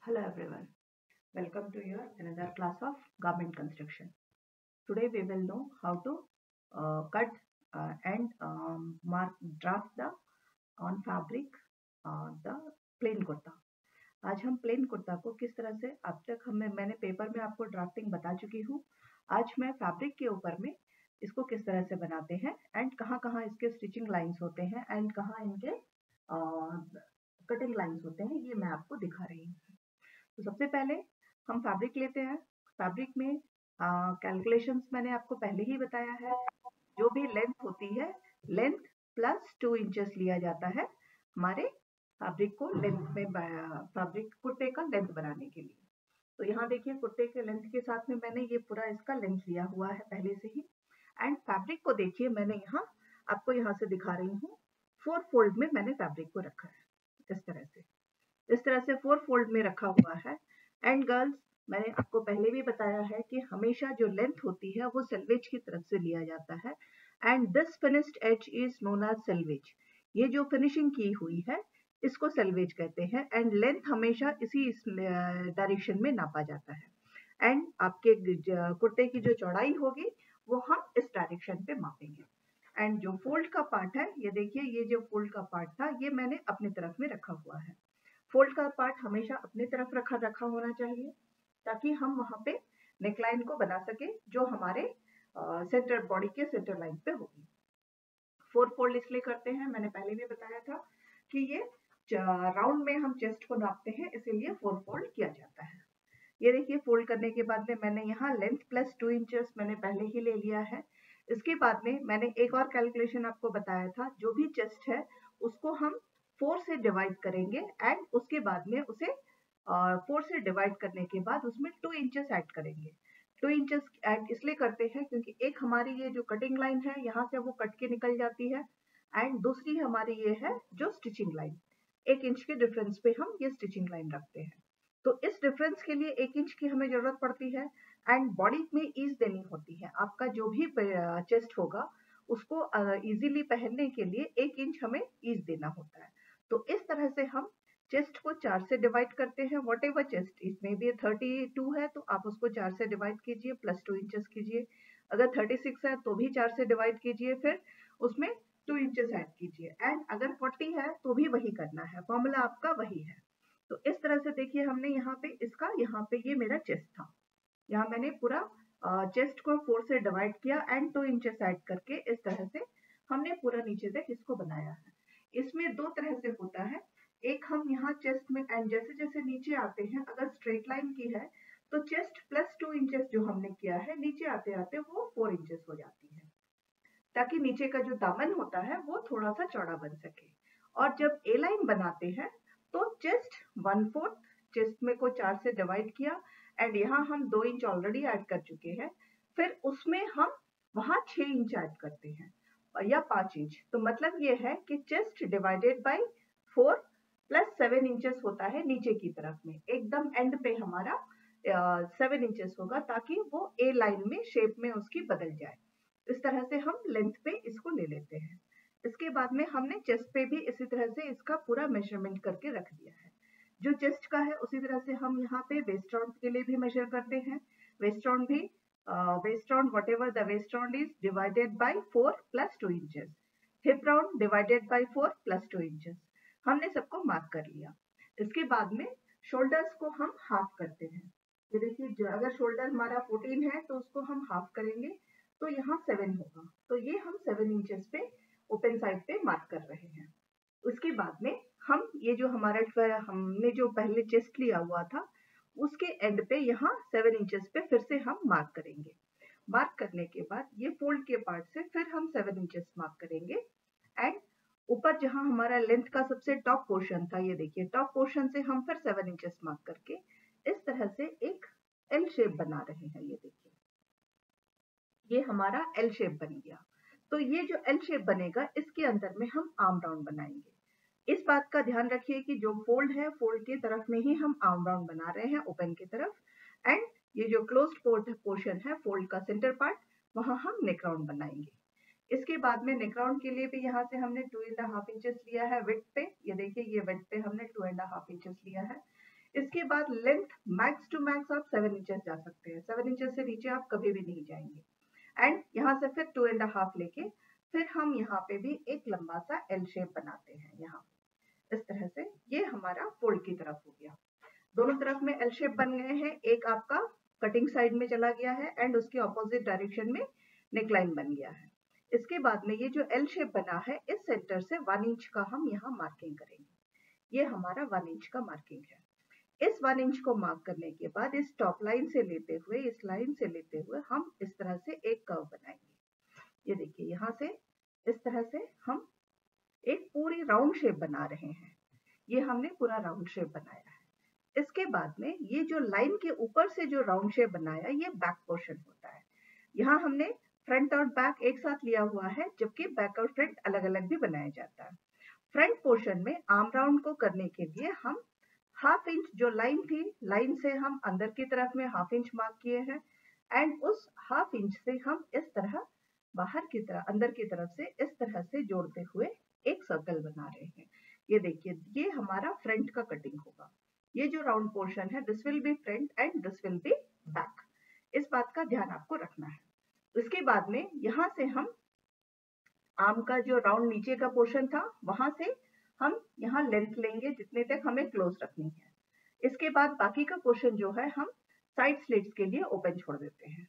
Hello everyone, welcome to your another class of garment construction. Today we will know how to cut and mark draft the on fabric the plain kurta. आज हम plane kurta को किस तरह से अब तक मैंने पेपर में आपको ड्राफ्टिंग बता चुकी हूँ. आज मैं फैब्रिक के ऊपर में इसको किस तरह से बनाते हैं एंड कहाँ इसके स्टिचिंग लाइंस होते हैं एंड कहाँ इनके कटिंग लाइंस होते हैं, ये मैं आपको दिखा रही हूँ. तो सबसे पहले हम फैब्रिक लेते हैं. फैब्रिक में कैलकुलेशंस मैंने आपको पहले ही बताया है. जो भी लेंथ होती है, लेंथ प्लस 2 इंचेस लिया जाता है हमारे फैब्रिक को लेंथ में, फैब्रिक कुर्ते का लेंथ बनाने के लिए. तो यहाँ देखिए कुर्ते के लेंथ के साथ में मैंने ये पूरा इसका लेंथ लिया हुआ है पहले से ही. एंड फैब्रिक को देखिए, मैंने यहाँ आपको यहाँ से दिखा रही हूँ 4 फोल्ड में मैंने फैब्रिक को रखा है. इस तरह से 4 फोल्ड में रखा हुआ है. एंड गर्ल्स, मैंने आपको पहले भी बताया है कि हमेशा जो लेंथ होती है वो सेल्वेज की तरफ से लिया जाता है. And this finished edge is known as selvedge. ये जो फिनिशिंग की हुई है इसको सेल्वेज कहते हैं. एंड लेंथ हमेशा इसी डायरेक्शन में नापा जाता है. एंड आपके कुर्ते की जो चौड़ाई होगी वो हम इस डायरेक्शन पे मापेंगे. एंड जो फोल्ड का पार्ट है, ये देखिए, ये जो फोल्ड का पार्ट था ये मैंने अपनी तरफ में रखा हुआ है. फोल्ड का पार्ट हमेशा अपनी तरफ रखा होना चाहिए ताकि हम वहां पे नेकलाइन को बना सके जो हमारे सेंटर बॉडी के सेंटर लाइन पे होगी. 4 फोल्ड इसलिए करते हैं, मैंने पहले भी बताया था कि ये राउंड में हम चेस्ट को नापते हैं, इसीलिए 4 फोल्ड किया जाता है. ये देखिए, फोल्ड करने के बाद में मैंने यहाँ लेंथ प्लस 2 इंचेस मैंने पहले ही ले लिया है. इसके बाद में मैंने एक और कैलकुलेशन आपको बताया था. जो भी चेस्ट है उसको हम 4 से डिवाइड करेंगे एंड उसके बाद में उसे 4 से डिवाइड करने के बाद उसमें 2 इंचेस ऐड करेंगे. 2 इंचेस ऐड इसलिए करते हैं क्योंकि एक हमारी ये जो कटिंग लाइन है यहाँ से वो कट के निकल जाती है एंड दूसरी हमारी ये है जो स्टिचिंग लाइन. 1 इंच के डिफरेंस पे हम ये स्टिचिंग लाइन रखते हैं. तो इस डिफरेंस के लिए 1 इंच की हमें जरूरत पड़ती है. एंड बॉडी में ईज देनी होती है. आपका जो भी चेस्ट होगा उसको इजीली पहनने के लिए 1 इंच हमें ईज देना होता है. तो इस तरह से हम चेस्ट को 4 से डिवाइड करते हैं. वॉट एवर चेस्ट, इसमें भी 32 है तो आप उसको 4 से डिवाइड कीजिए, प्लस 2 इंचेस कीजिए. अगर 36 है तो भी 4 से डिवाइड कीजिए, फिर उसमें 2 इंचेस ऐड कीजिए. एंड अगर 40 है तो भी वही करना है, फॉर्मूला आपका वही है. तो इस तरह से देखिए, हमने यहाँ पे इसका, यहाँ पे ये मेरा चेस्ट था, यहाँ मैंने पूरा चेस्ट को 4 से डिवाइड किया एंड 2 इंचेस ऐड करके इस तरह से हमने पूरा नीचे तक इसको बनाया है. इसमें दो तरह से होता है. एक, हम यहाँ चेस्ट में एंड जैसे जैसे नीचे आते हैं, अगर स्ट्रेट लाइन की है तो चेस्ट प्लस 2 इंचेस जो हमने किया है, नीचे आते आते वो 4 इंचेस हो जाती है ताकि नीचे का जो दामन होता है वो थोड़ा सा चौड़ा बन सके. और जब ए लाइन बनाते हैं तो चेस्ट 1/4, चेस्ट में को 4 से डिवाइड किया एंड यहाँ हम 2 इंच ऑलरेडी ऐड कर चुके हैं. फिर उसमें हम वहां 6 इंच ऐड करते हैं या 5 इंच. तो मतलब ये है कि chest divided by 4 plus 7 inches होता है नीचे की तरफ में. एकदम एंड पे हमारा 7 इंचेस होगा ताकि वो ए लाइन में शेप में उसकी बदल जाए. इस तरह से हम लेंथ पे इसको ले लेते हैं. इसके बाद में हमने चेस्ट पे भी इसी तरह से इसका पूरा मेजरमेंट करके रख दिया है. जो चेस्ट का है उसी तरह से हम यहाँ पे वेस्ट राउंड के लिए भी मेजर करते हैं. वेस्ट राउंड भी waist round whatever the waist round is divided by 4 plus 2 inches. Hip round divided by 4 plus 2 inches. हमने सबको मार्क कर लिया. इसके बाद में शोल्डर्स को हम हाफ करते हैं. ये देखिए, अगर शोल्डर हमारा 14 है तो उसको हम हाफ करेंगे तो यहाँ 7 होगा. तो ये हम 7 इंचेस पे ओपन साइड पे मार्क कर रहे हैं. उसके बाद में हम ये जो हमारा हमने जो पहले चेस्ट लिया हुआ था उसके एंड पे यहाँ 7 इंचेस पे फिर से हम मार्क करेंगे. मार्क करने के बाद ये फोल्ड के पार्ट से फिर हम 7 इंचेस मार्क करेंगे. एंड ऊपर जहाँ हमारा लेंथ का सबसे टॉप पोर्शन था, ये देखिए, टॉप पोर्शन से हम फिर 7 इंचेस मार्क करके इस तरह से एक एल शेप बना रहे हैं. ये देखिए, ये हमारा एल शेप बन गया. तो ये जो एल शेप बनेगा इसके अंदर में हम आर्म राउंड बनाएंगे. इस बात का ध्यान रखिए कि जो फोल्ड है, फोल्ड की तरफ में ही हम आर्म राउंड बना रहे हैं, ओपन की तरफ. एंड ये जो क्लोज्ड पोर्शन है, फोल्ड का सेंटर पार्ट, वहां हम नेक राउंड बनाएंगे. इसके बाद में नेक राउंड के लिए भी यहाँ से हमने 2.5 इंचेस लिया है विड्थ पे. ये देखिए, ये विड्थ पे हमने 2.5 इंचेस लिया है. इसके बाद लेंथ मैक्स टू मैक्स आप 7 इंचेस जा सकते हैं, 7 इंचेस से नीचे आप कभी भी नहीं जाएंगे। एंड यहाँ से फिर 2.5 लेके फिर हम यहाँ पे भी एक लंबा सा एल शेप बनाते हैं। यहाँ इस तरह से ये हमारा फोल्ड की तरफ हो गया, दोनों तरफ में एल शेप बन गए हैं। एक आपका कटिंग साइड में चला गया है एंड उसके ऑपोजिट डायरेक्शन में नेकलाइन बन गया है। इसके बाद में ये जो एल शेप बना है, इस सेंटर से 1 इंच का हम यहाँ मार्किंग करेंगे। ये हमारा 1 इंच का मार्किंग है। इस 1 इंच को मार्क करने के बाद इस टॉप लाइन से लेते हुए, इस लाइन से लेते हुए हम इस तरह से एक कर्व बनाएंगे। ये देखिए, यहाँ से इस तरह से हम एक पूरी राउंड शेप बना रहे हैं। ये हमने पूरा राउंड शेप बनाया है। इसके बाद में ये जो लाइन के ऊपर से जो राउंड शेप बनाया, ये बैक पोर्शन होता है। यहाँ हमने फ्रंट और बैक एक साथ लिया हुआ है, जबकि बैक और फ्रंट अलग अलग भी बनाया जाता है। फ्रंट पोर्शन में आर्म राउंड को करने के लिए हम 1/2 इंच जो लाइन थी, लाइन से हम अंदर की तरफ में 1/2 इंच मार्क किए हैं एंड उस 1/2 इंच से हम इस तरह बाहर की तरफ, अंदर की तरफ से इस तरह से जोड़ते हुए एक सर्कल बना रहे हैं। ये देखिए, ये हमारा फ्रंट का कटिंग होगा। ये जो राउंड पोर्शन है, this will be front end this will be back. इस बात का ध्यान आपको रखना है। इसके बाद में यहाँ से हम आर्म का जो राउंड नीचे का पोर्शन था, वहां से हम यहाँ लेंथ लेंगे जितने तक हमें क्लोज रखनी है। इसके बाद बाकी का पोर्शन जो है हम साइड स्लिट्स के लिए ओपन छोड़ देते हैं।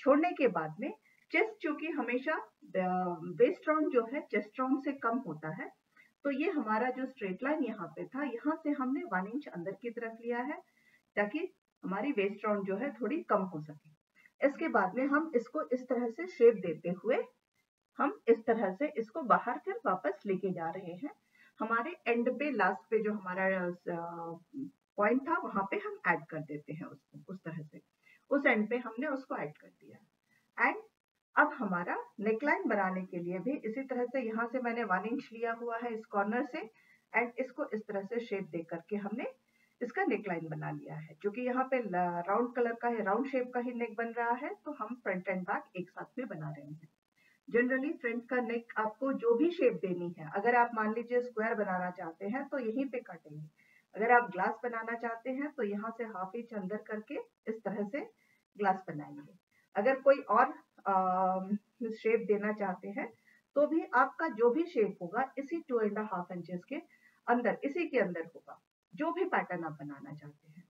छोड़ने के बाद में चेस्ट, चूंकि हमेशा वेस्ट राउंड जो है चेस्ट राउंड से कम होता है, तो ये हमारा जो स्ट्रेट लाइन यहाँ पे था, यहाँ से हमने 1 इंच अंदर की तरफ लिया है ताकि हमारी वेस्ट राउंड जो है थोड़ी कम हो सके। इसके बाद में हम इसको इस तरह से शेप देते हुए हम इस तरह से इसको बाहर फिर वापस लेके जा रहे हैं। हमारे एंड पे, लास्ट पे जो हमारा पॉइंट था, वहां पे हम ऐड कर देते हैं उसको। उस तरह से उस एंड पे हमने उसको ऐड कर दिया। एंड अब हमारा नेकलाइन बनाने के लिए भी इसी तरह से यहाँ से मैंने 1 इंच लिया हुआ है इस कॉर्नर से एंड इसको इस तरह से शेप दे करके हमने इसका नेकलाइन बना लिया है। क्योंकि यहाँ पे राउंड कलर का है, राउंड शेप का ही नेक बन रहा है, तो हम फ्रंट एंड बैक एक साथ में बना रहे हैं। जनरली फ्रंट का नेक आपको जो भी शेप देनी है, अगर आप मान लीजिए स्क्वायर बनाना चाहते हैं तो यहीं पे काटेंगे। अगर आप ग्लास बनाना चाहते हैं तो यहाँ से 1/2 इंच अंदर करके इस तरह से ग्लास बनाएंगे। अगर कोई और शेप देना चाहते हैं तो भी आपका जो भी शेप होगा इसी 2.5 इंचेस के अंदर, इसी के अंदर होगा, जो भी पैटर्न आप बनाना चाहते हैं।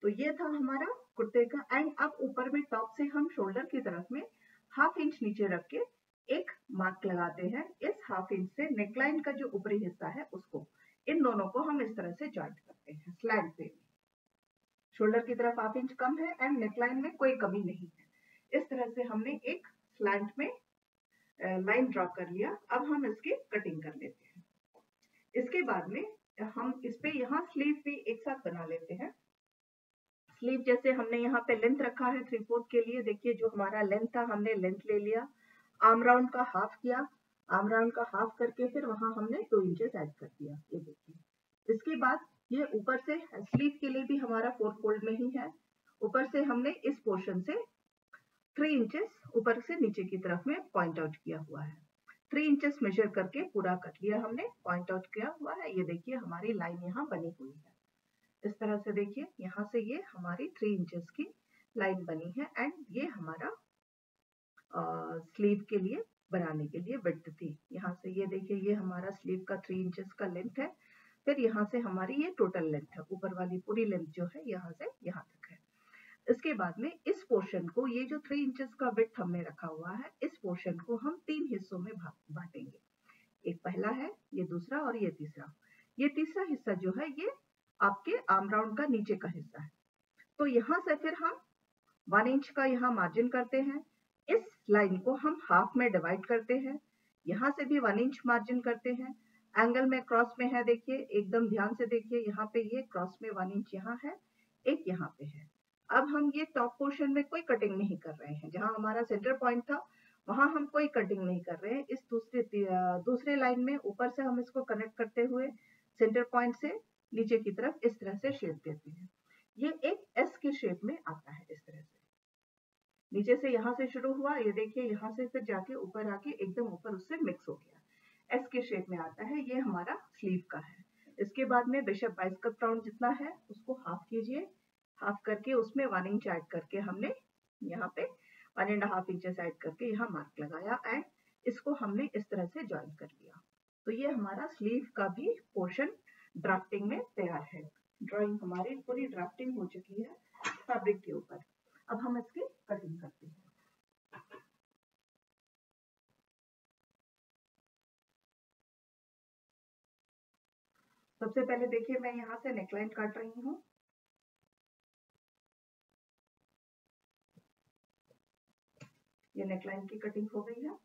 तो ये था हमारा कुर्ते का। एंड अब ऊपर में टॉप से हम शोल्डर की तरफ में 1/2 इंच नीचे रख के एक मार्क लगाते हैं। इस 1/2 इंच से नेकलाइन का जो ऊपरी हिस्सा है उसको, इन दोनों को हम इस तरह से जॉइंट करते हैं स्लैंट पे। शोल्डर की तरफ 1/2 इंच कम है एंड नेकलाइन में कोई कमी नहीं है। इस तरह से हमने एक स्लैंट में लाइन ड्रॉ कर लिया। अब हम इसकी कटिंग कर लेते हैं। इसके बाद में हम इस पे यहाँ स्लीव भी एक साथ बना लेते हैं। स्लीव जैसे हमने यहाँ पे लेंथ रखा है 3/4 के लिए, देखिए जो हमारा लेंथ था हमने लेंथ ले लिया, आर्म राउंड का हाफ किया, आर्म राउंड का हाफ करके फिर वहां हमने 2 इंचेस ऐड कर दिया। ये देखिए, इसके बाद ये ऊपर से स्लीव के लिए भी हमारा 4 फोल्ड में ही है। ऊपर से हमने इस पोर्शन से 3 इंचेस ऊपर से नीचे की तरफ में पॉइंट आउट किया हुआ है। 3 इंचेस मेजर करके पूरा कर लिया हमने, पॉइंट आउट किया हुआ है। ये देखिए हमारी लाइन यहाँ बनी हुई है। इस तरह से देखिए, यहाँ से ये हमारी 3 इंचेस की लाइन बनी है एंड ये हमारा स्लीव के लिए बनाने के लिए विड्थ थी। यहाँ से ये देखिए, ये हमारा स्लीव का 3 इंचेस का लेंथ है। फिर यहाँ से हमारी ये टोटल लेंथ है, ऊपर वाली पूरी लेंथ जो है यहाँ से यहाँ तक है। इसके बाद में इस पोर्शन को, ये जो 3 इंचेस का विड्थ हमने रखा हुआ है, इस पोर्शन को हम 3 हिस्सों में बांटेंगे। एक पहला है, ये दूसरा और ये तीसरा। ये तीसरा हिस्सा जो है ये आपके आर्म राउंड का नीचे का हिस्सा है। तो यहाँ से फिर हम 1 इंच का यहाँ मार्जिन करते हैं। इस लाइन को हम हाफ में डिवाइड करते हैं। यहाँ से भी 1 इंच मार्जिन करते हैं। एंगल में क्रॉस में है, देखिए एकदम ध्यान से देखिए, यहाँ पे ये क्रॉस में 1 इंच यहाँ है, एक यहाँ पे है। अब हम ये टॉप पोर्शन में कोई कटिंग नहीं कर रहे हैं। जहाँ हमारा सेंटर पॉइंट था वहां हम कोई कटिंग नहीं कर रहे हैं। इस दूसरे लाइन में ऊपर से हम इसको कनेक्ट करते हुए सेंटर पॉइंट से नीचे की तरफ इस तरह से शेप देते हैं। ये एक एस की शेप में आता है। इस तरह से नीचे से यहाँ से शुरू हुआ, ये देखिए यहाँ से फिर जाके ऊपर आके एकदम ऊपर उससे मिक्स हो गया, एस के शेप में आता है। ये हमारा स्लीव का है। इसके बाद में बिशप बाइस्कप राउंड जितना है उसको हाफ कीजिए, हाफ करके उसमें 1 इंच ऐड करके हमने यहाँ पे 1.5 इंचेस ऐड करके यहाँ मार्क लगाया एंड इसको हमने इस तरह से ज्वाइन कर लिया। तो ये हमारा स्लीव का भी पोर्शन ड्राफ्टिंग में तैयार है। ड्राइंग हमारी पूरी ड्राफ्टिंग हो चुकी है फैब्रिक के ऊपर। अब हम इसकी कटिंग करते हैं। सबसे पहले देखिए मैं यहाँ से नेकलाइन काट रही हूँ। ये नेकलाइन की कटिंग हो गई है।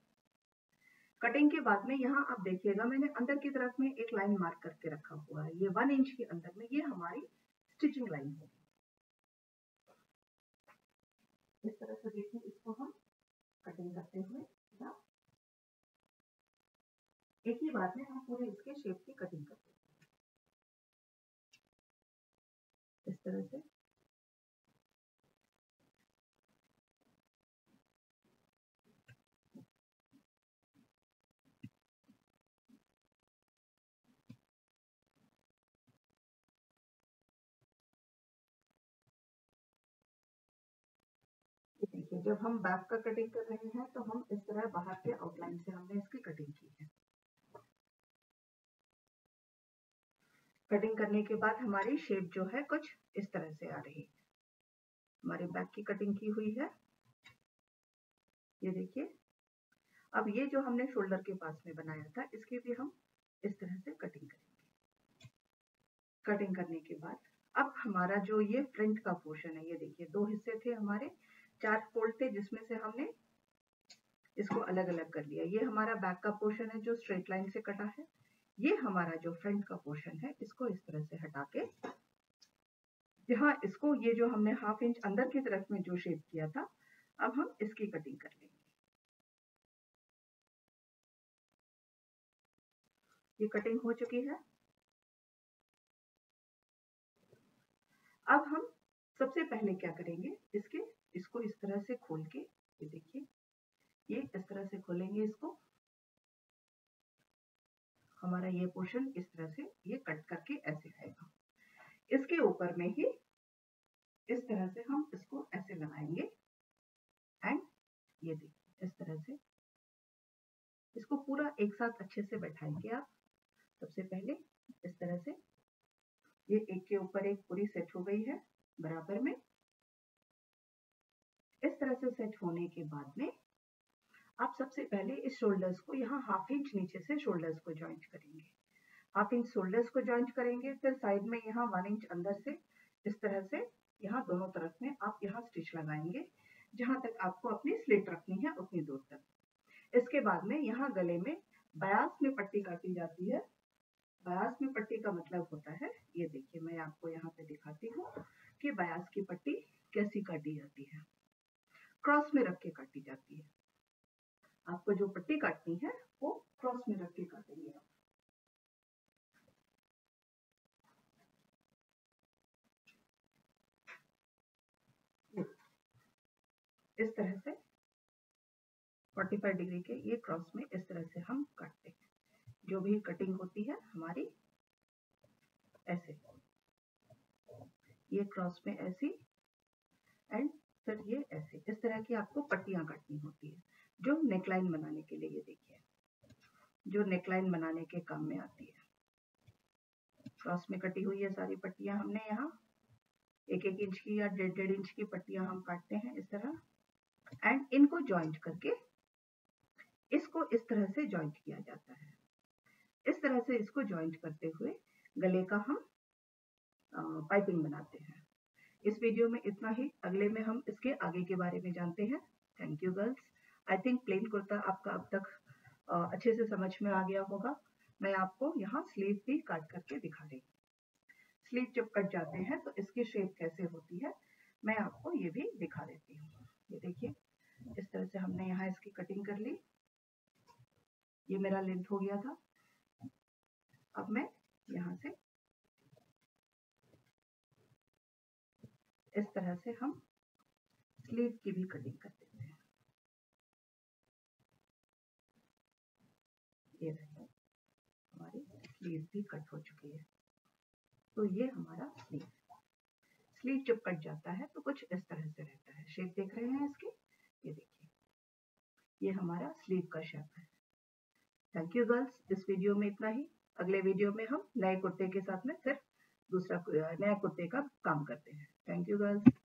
कटिंग के बाद में यहाँ आप देखिएगा मैंने अंदर की तरफ में एक लाइन मार्क करके रखा हुआ है। ये 1 इंच के अंदर में ये हमारी स्टिचिंग लाइन होगी। इस तरह से देखिए इसको हम कटिंग करते हुए या एक ही बार में हम पूरे इसके शेप की कटिंग करते हैं इस तरह से। देखिए जब हम बैक का कटिंग कर रहे हैं तो हम इस तरह बाहर के आउटलाइन से हमने इसकी कटिंग की है। कटिंग करने के बाद हमारी शेप जो है कुछ इस तरह से आ रही है। हमारी बैक की कटिंग की हुई है, ये देखिए। अब ये जो हमने शोल्डर के पास में बनाया था इसकी भी हम इस तरह से कटिंग करेंगे। कटिंग करने के बाद अब हमारा जो ये फ्रंट का पोर्शन है, ये देखिए 2 हिस्से थे हमारे, 4 फोल्ड थे जिसमें से हमने इसको अलग अलग कर लिया। ये हमारा बैक का पोर्शन है जो स्ट्रेट लाइन से कटा है। ये हमारा जो फ्रंट का पोर्शन है इसको इस तरह से हटा के यहाँ इसको ये जो हमने 1/2 इंच अंदर की तरफ में जो शेप किया था अब हम इसकी कटिंग कर लेंगे। ये कटिंग हो चुकी है। अब हम सबसे पहले क्या करेंगे, इसको इस तरह से खोल के, ये देखिए ये इस तरह से खोलेंगे इसको। हमारा ये पोर्शन इस तरह से ये कट करके ऐसे आएगा। इसके ऊपर में ही इस तरह से हम इसको ऐसे लगाएंगे एंड ये देखिए इस तरह से इसको पूरा एक साथ अच्छे से बैठाएंगे आप। सबसे पहले इस तरह से ये एक के ऊपर एक पूरी सेट हो गई है बराबर में। इस तरह से सेट होने के बाद में आप सबसे पहले इस शोल्डर्स को यहाँ 1/2 इंच नीचे से शोल्डर्स को ज्वाइंट करेंगे। 1/2 इंच शोल्डर्स को ज्वाइंट करेंगे, फिर साइड में यहाँ 1 इंच अंदर से इस तरह से यहाँ दोनों तरफ में आप यहाँ स्टिच लगाएंगे जहां तक आपको अपनी स्लिट रखनी है उतनी दूर तक। इसके बाद में यहाँ गले में बयास में पट्टी काटी जाती है। बयास में पट्टी का मतलब होता है, ये देखिए मैं आपको यहाँ पे दिखाती हूँ कि बयास की पट्टी कैसी काटी जाती है। क्रॉस में रख के काटी जाती है। आपको जो पट्टी काटनी है वो क्रॉस में रख के काटेंगे आप। इस तरह से 45 डिग्री के ये क्रॉस में इस तरह से हम काटते हैं। जो भी कटिंग होती है हमारी ऐसे, ये क्रॉस में ऐसी एंड फिर ये ऐसे, इस तरह की आपको पट्टियां काटनी होती है जो नेकलाइन बनाने के लिए, ये देखिए जो नेकलाइन बनाने के काम में आती है। क्रॉस में कटी हुई है सारी पट्टियां हमने यहाँ 1-1 इंच की या 1.5 इंच की पट्टियां हम काटते हैं इस तरह एंड इनको ज्वाइंट करके इसको इस तरह से ज्वाइंट किया जाता है। इस तरह से इसको ज्वाइंट करते हुए गले का हम पाइपिंग बनाते हैं। इस वीडियो में इतना ही, अगले में हम इसके आगे के बारे में जानते हैं। Thank you girls. I think plain kurta आपका अब तक अच्छे से समझ में आ गया होगा। मैं आपको यहाँ स्लीव भी काट करके दिखा रही हूँ। स्लीव जब कट जाते हैं तो इसकी शेप कैसे होती है मैं आपको ये भी दिखा देती हूँ। ये देखिए इस तरह से हमने यहाँ इसकी कटिंग कर ली। ये मेरा लेंथ हो गया था। अब मैं यहाँ से इस तरह से हम स्लीव की भी कटिंग कर देते हैं। ये रही हमारी स्लीव भी कट हो चुकी है। तो ये हमारा स्लीव। स्लीव जब कट जाता है तो कुछ इस तरह से रहता है। शेप देख रहे हैं इसकी, ये देखिए, ये हमारा स्लीव का शेप है। थैंक यू गर्ल्स, इस वीडियो में इतना ही। अगले वीडियो में हम नए कुर्ते के साथ में फिर दूसरा नया कुर्ते का काम करते हैं। Thank you girls.